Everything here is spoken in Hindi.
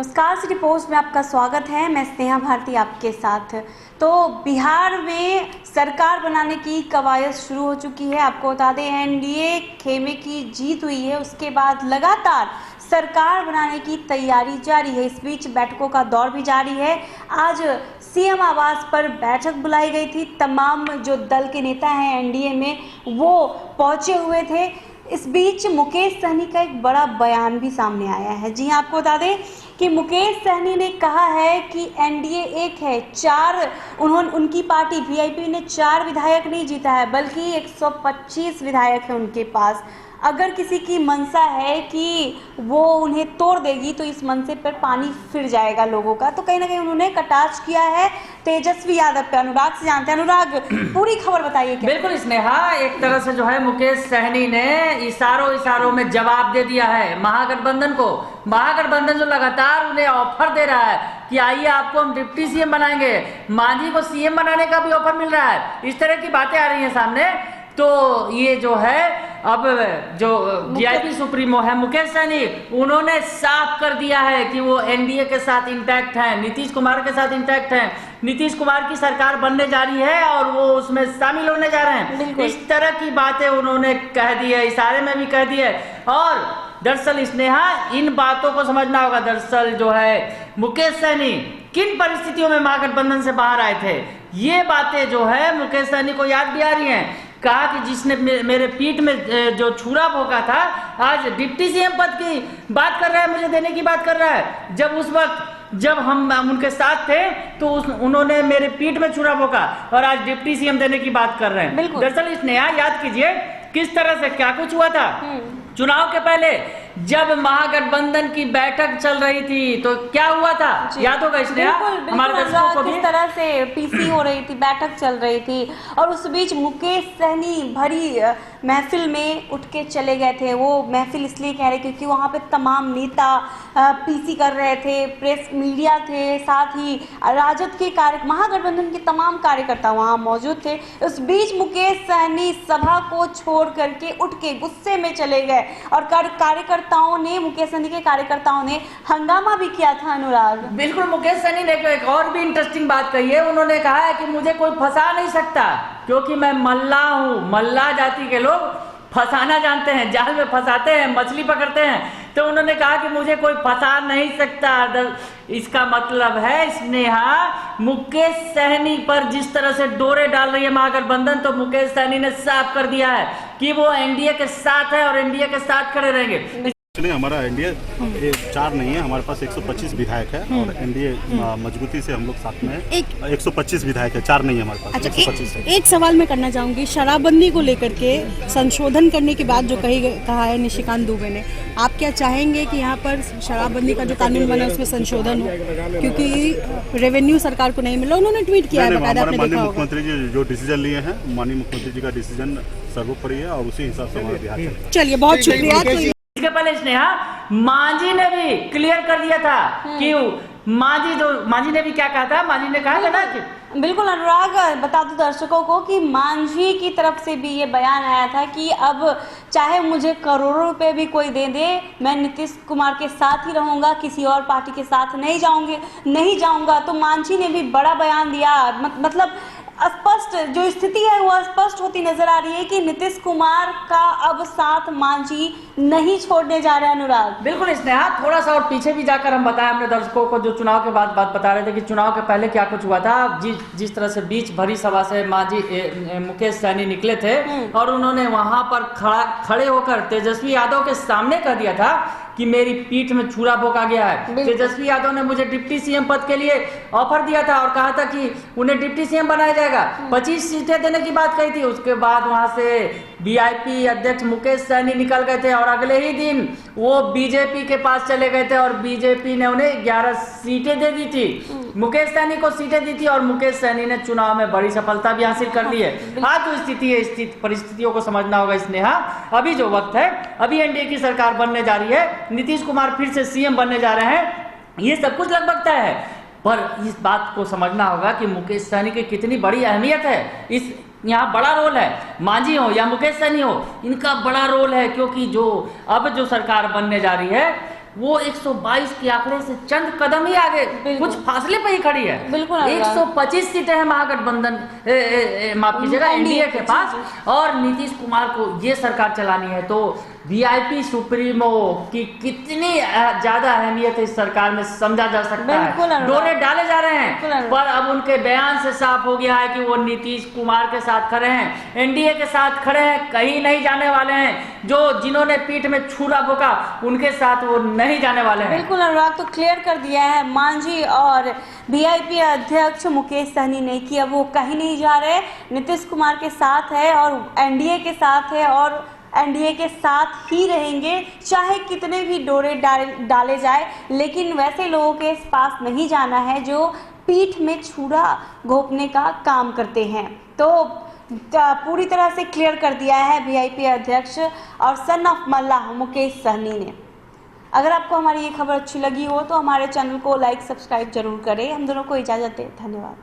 नमस्कार, सिटी पोस्ट में आपका स्वागत है। मैं स्नेहा भारती आपके साथ। तो बिहार में सरकार बनाने की कवायद शुरू हो चुकी है। आपको बता दें, एनडीए खेमे की जीत हुई है, उसके बाद लगातार सरकार बनाने की तैयारी जारी है। इस बीच बैठकों का दौर भी जारी है। आज सीएम आवास पर बैठक बुलाई गई थी। तमाम जो दल के नेता हैं एनडीए में वो पहुंचे हुए थे। इस बीच मुकेश सहनी का एक बड़ा बयान भी सामने आया है। जी हाँ, आपको बता दें कि मुकेश सहनी ने कहा है कि एनडीए एक है, उनकी पार्टी वीआईपी ने 4 विधायक नहीं जीता है, बल्कि 125 विधायक है उनके पास। अगर किसी की मंशा है कि वो उन्हें तोड़ देगी तो इस मंशे पर पानी फिर जाएगा लोगों का। तो कहीं ना कहीं उन्होंने कटाक्ष किया है तेजस्वी यादव पे। अनुराग से जानते हैं। अनुराग, पूरी खबर बताइए। बिल्कुल स्नेहा, एक तरह से जो है मुकेश सहनी ने इशारों में जवाब दे दिया है महागठबंधन को। महागठबंधन जो लगातार उन्हें ऑफर दे रहा है कि आइए आपको हम डिप्टी सीएम बनाएंगे, मांझी को सीएम बनाने का भी ऑफर मिल रहा है, इस तरह की बातें आ रही हैं सामने। तो ये जो है अब जो वीआईपी सुप्रीमो है मुकेश सहनी, उन्होंने साफ कर दिया है कि वो एनडीए के साथ इंटैक्ट हैं, नीतीश कुमार के साथ इंटैक्ट हैं। नीतीश कुमार की सरकार बनने जा रही है और वो उसमें शामिल होने जा रहे हैं। इस तरह की बातें उन्होंने कह दी है, इशारे में भी कह दी है। और दरअसल स्नेहा, इन बातों को समझना होगा। दरअसल जो है मुकेश सहनी किन परिस्थितियों में महागठबंधन से बाहर आए थे, ये बातें जो है मुकेश सहनी को याद भी आ रही हैं। कहा कि जिसने मेरे पीठ में जो छुरा भोंका था, आज डिप्टी सीएम पद की बात कर रहा है, मुझे देने की बात कर रहा है। जब उस वक्त जब हम उनके साथ थे तो उन्होंने मेरे पीठ में छुरा भोंका और आज डिप्टी सीएम देने की बात कर रहे हैं। दरअसल स्नेहा, याद कीजिए किस तरह से क्या कुछ हुआ था। चुनाव के पहले जब महागठबंधन की बैठक चल रही थी तो क्या हुआ था, याद होगा स्नेहा हमारे दर्शकों को भी। किस तरह से पीसी हो रही थी, बैठक चल रही थी और उस बीच मुकेश सहनी भरी महफिल में उठ के चले गए थे। वो महफिल इसलिए कह रहे क्योंकि वहाँ पे तमाम नेता पीसी कर रहे थे, प्रेस मीडिया थे, साथ ही राजद के महागठबंधन के तमाम कार्यकर्ता वहाँ मौजूद थे। उस बीच मुकेश सहनी सभा को छोड़ करके उठ के गुस्से में चले गए और कार्यकर्ताओं ने, मुकेश सहनी के कार्यकर्ताओं ने हंगामा भी किया था। अनुराग, बिल्कुल, मुकेश सहनी ने एक और भी इंटरेस्टिंग बात कही है। उन्होंने कहा है कि मुझे कोई फंसा नहीं सकता क्योंकि मैं मल्लाह हूँ। मल्लाह जाति के लोग फंसाना जानते हैं, जाल में फंसाते हैं, मछली पकड़ते हैं। तो उन्होंने कहा कि मुझे कोई फंसा नहीं सकता। इसका मतलब है स्नेहा, मुकेश सहनी पर जिस तरह से डोरे डाल रही है महागठबंधन, तो मुकेश सहनी ने साफ कर दिया है कि वो एनडीए के साथ है और एनडीए के साथ खड़े रहेंगे। नहीं, हमारा एनडीए 4 नहीं है, हमारे पास 125 विधायक है और एनडीए मजबूती से हम लोग साथ में 125 विधायक है, 4 नहीं है हमारे पास। अच्छा, 125 है। एक सवाल मैं करना चाहूंगी। शराबबंदी को लेकर के संशोधन करने की बात जो कहा है निशिकांत दुबे ने, आप क्या चाहेंगे कि यहाँ पर शराबबंदी का जो कानून बना उसमें संशोधन हो, क्योंकि रेवेन्यू सरकार को नहीं मिला। उन्होंने ट्वीट किया है, हमारे माननीय मुख्यमंत्री जी जो डिसीजन लिए हैं, माननीय मुख्यमंत्री जी का डिसीजन सर्वोपरि है और उसी हिसाब से हमारा बिहार। चलिए, बहुत शुक्रिया। इसके पहले स्नेहा, मांझी ने भी क्लियर कर दिया था कि मांझी ने भी क्या कहा था। मांझी ने कहा था ना कि बिल्कुल अनुराग, बता दूं दर्शकों को कि मांझी की तरफ से भी ये बयान आया था कि अब चाहे मुझे करोड़ों रुपए भी कोई दे दे, मैं नीतीश कुमार के साथ ही रहूंगा, किसी और पार्टी के साथ नहीं जाऊंगा। तो मांझी ने भी बड़ा बयान दिया। मतलब स्पष्ट जो स्थिति है वो स्पष्ट होती नजर आ रही है कि नीतीश कुमार का अब साथ मांझी नहीं छोड़ने जा रहे हैं। अनुराग, बिल्कुल स्नेहा, थोड़ा सा और पीछे भी जाकर हम बताएं अपने दर्शकों को, जो चुनाव के बाद बात बता रहे थे कि चुनाव के पहले क्या कुछ हुआ था। जिस तरह से बीच भरी सभा से मुकेश सहनी निकले थे और उन्होंने वहां पर खड़े होकर तेजस्वी यादव के सामने कह दिया था कि मेरी पीठ में छुरा भोंका गया है। तेजस्वी यादव ने मुझे डिप्टी सीएम पद के लिए ऑफर दिया था और कहा था कि उन्हें डिप्टी सीएम बनाया जाएगा। 25 सीटें देने की बात कही थी। उसके बाद वहां से वीआईपी अध्यक्ष मुकेश सहनी निकल गए थे और अगले ही दिन वो बीजेपी के पास चले गए थे और बीजेपी ने उन्हें 11 सीटें दे दी थी। मुकेश सहनी को सीटें दी थी और मुकेश सहनी ने चुनाव में बड़ी सफलता भी हासिल कर ली है। आज जो स्थिति है, परिस्थितियों को समझना होगा स्नेहा। अभी जो वक्त है, अभी एनडीए की सरकार बनने जा रही है, नीतीश कुमार फिर से सीएम बनने जा रहे हैं, ये सब कुछ लगभग तय है। पर इस बात को समझना होगा कि मुकेश सहनी की कितनी बड़ी अहमियत है। इस यहाँ बड़ा रोल है, मांझी हो या मुकेश सहनी हो, इनका बड़ा रोल है, क्योंकि जो अब जो सरकार बनने जा रही है वो 122 के आंकड़े से चंद कदम ही आगे, कुछ फासले पे ही खड़ी है। बिल्कुल 125 सीटें हैं महागठबंधन, माफ कीजिएगा, एनडीए के पास, और नीतीश कुमार को ये सरकार चलानी है। तो वीआईपी सुप्रीमो की कितनी ज्यादा अहमियत इस सरकार में समझा जा सकता है। डोरे डाले जा रहे हैं, पर अब उनके बयान से साफ हो गया है कि वो नीतीश कुमार के साथ खड़े हैं, एनडीए के साथ खड़े हैं, कहीं नहीं जाने वाले हैं। जो जिन्होंने पीठ में छुरा भोंका उनके साथ वो नहीं जाने वाले हैं। बिल्कुल अनुराग, तो क्लियर कर दिया है मांझी और वीआईपी अध्यक्ष मुकेश सहनी ने कि अब वो कहीं नहीं जा रहे, नीतीश कुमार के साथ है और एनडीए के साथ है और एनडीए के साथ ही रहेंगे, चाहे कितने भी डोरे डाले जाए, लेकिन वैसे लोगों के पास नहीं जाना है जो पीठ में छुरा घोंपने का काम करते हैं। तो पूरी तरह से क्लियर कर दिया है वीआईपी अध्यक्ष और सन ऑफ मल्लाह मुकेश सहनी ने। अगर आपको हमारी ये खबर अच्छी लगी हो तो हमारे चैनल को लाइक सब्सक्राइब जरूर करें। हम दोनों को इजाज़त दें, धन्यवाद।